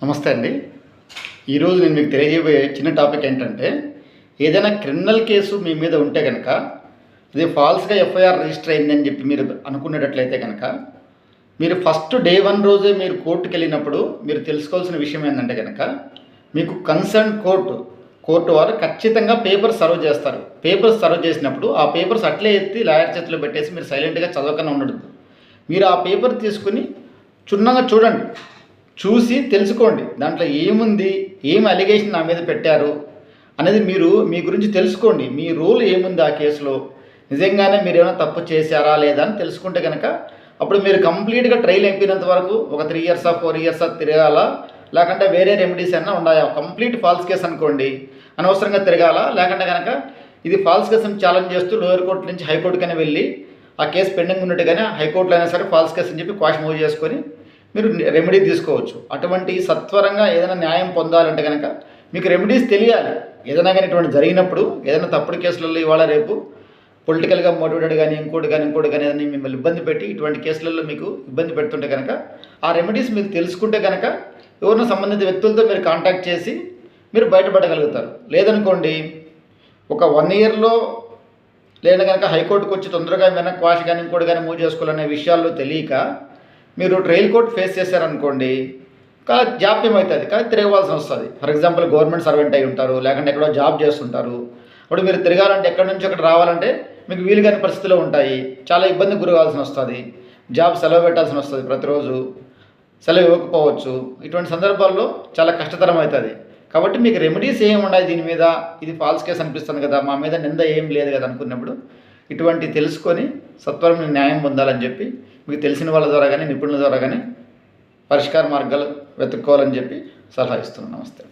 నమస్తే అండి. ఈరోజు నేను మీకు తెలియజేయబోయే చిన్న టాపిక్ ఏంటంటే, ఏదైనా క్రిమినల్ కేసు మీ మీద ఉంటే కనుక, అది ఫాల్స్‌గా ఎఫ్ఐఆర్ రిజిస్టర్ అయిందని చెప్పి మీరు అనుకునేటట్లయితే కనుక, మీరు ఫస్ట్ డే 1 రోజే మీరు కోర్టుకెళ్ళినప్పుడు మీరు తెలుసుకోవాల్సిన విషయం ఏంటంటే కనుక, మీకు కన్సర్న్ కోర్టు వారు ఖచ్చితంగా పేపర్స్ సర్వ్ చేస్తారు. పేపర్స్ సర్వ్ చేసినప్పుడు ఆ పేపర్స్ అట్లే ఎత్తి లాయర్ చేతిలో పెట్టేసి మీరు సైలెంట్‌గా చదవకుండా ఉండొద్దు. మీరు ఆ పేపర్ తీసుకుని క్షుణ్ణంగా చూడండి. చూసి తెలుసుకోండి. దాంట్లో ఏముంది, ఏం అలిగేషన్ నా మీద పెట్టారు అనేది మీరు మీ గురించి తెలుసుకోండి. మీ రోల్ ఏముంది ఆ కేసులో, నిజంగానే మీరేమైనా తప్పు చేశారా లేదా అని తెలుసుకుంటే కనుక అప్పుడు మీరు కంప్లీట్గా ట్రైల్ అయిపోయినంత వరకు ఒక 3 ఇయర్సా 4 ఇయర్సా తిరగాలా, లేకుంటే వేరే రెమెడీస్ అయినా ఉన్నాయా. కంప్లీట్ ఫాల్స్ కేసు అనుకోండి, అనవసరంగా తిరగాల, లేకుంటే కనుక ఇది ఫాల్స్ కేసుని ఛాలెంజ్ చేస్తూ లోయర్ కోర్టు నుంచి హైకోర్టుకైనా వెళ్ళి ఆ కేసు పెండింగ్ ఉన్నట్టుగానే హైకోర్టులో అయినా సరే ఫాల్స్ కేసు అని చెప్పి క్వాష్ మూవ్ చేసుకొని మీరు రెమెడీ తీసుకోవచ్చు. అటువంటి సత్వరంగా ఏదైనా న్యాయం పొందాలంటే కనుక మీకు రెమెడీస్ తెలియాలి. ఏదైనా కానీ ఇటువంటి జరిగినప్పుడు ఏదైనా తప్పుడు కేసులలో ఇవాళ రేపు పొలిటికల్గా మోటివేటెడ్ కానీ ఇంకోటి కానీ ఏదైనా మిమ్మల్ని ఇబ్బంది పెట్టి ఇటువంటి కేసులలో మీకు ఇబ్బంది పెడుతుంటే కనుక ఆ రెమెడీస్ మీరు తెలుసుకుంటే కనుక ఎవరినో సంబంధిత వ్యక్తులతో మీరు కాంటాక్ట్ చేసి మీరు బయటపడగలుగుతారు. లేదనుకోండి ఒక 1 ఇయర్లో లేదా కనుక హైకోర్టుకు వచ్చి తొందరగా ఏమైనా క్వాష్ కానీ ఇంకోటి కానీ మూవ్ చేసుకోవాలనే విషయాల్లో తెలియక మీరు ట్రయల్ కోర్ట్ ఫేస్ చేశారనుకోండి, కానీ జాప్యం అవుతుంది, కానీ తిరగవలసి వస్తుంది. ఫర్ ఎగ్జాంపుల్ గవర్నమెంట్ సర్వెంట్ అయి ఉంటారు, లేకుంటే ఎక్కడో జాబ్ చేస్తుంటారు. అప్పుడు మీరు తిరగాలంటే ఎక్కడి నుంచి అక్కడ రావాలంటే మీకు వీలు కాని పరిస్థితులు ఉంటాయి. చాలా ఇబ్బందికి గురి కావాల్సి వస్తుంది. జాబ్ సెలవు పెట్టాల్సి వస్తుంది, ప్రతిరోజు సెలవు ఇవ్వకపోవచ్చు. ఇటువంటి సందర్భాల్లో చాలా కష్టతరం అవుతుంది. కాబట్టి మీకు రెమెడీస్ ఏమి ఉన్నాయి దీని మీద, ఇది ఫాల్స్ కేసు అనిపిస్తుంది కదా, మా మీద నింద ఏం లేదు కదా అనుకున్నప్పుడు ఇటువంటి తెలుసుకొని సత్వరం న్యాయం పొందాలని చెప్పి మీకు తెలిసిన వాళ్ళ ద్వారా కానీ నిపుణుల ద్వారా కానీ పరిష్కార మార్గాలు వెతుక్కోవాలని చెప్పి సలహా ఇస్తున్నాను. నమస్తే.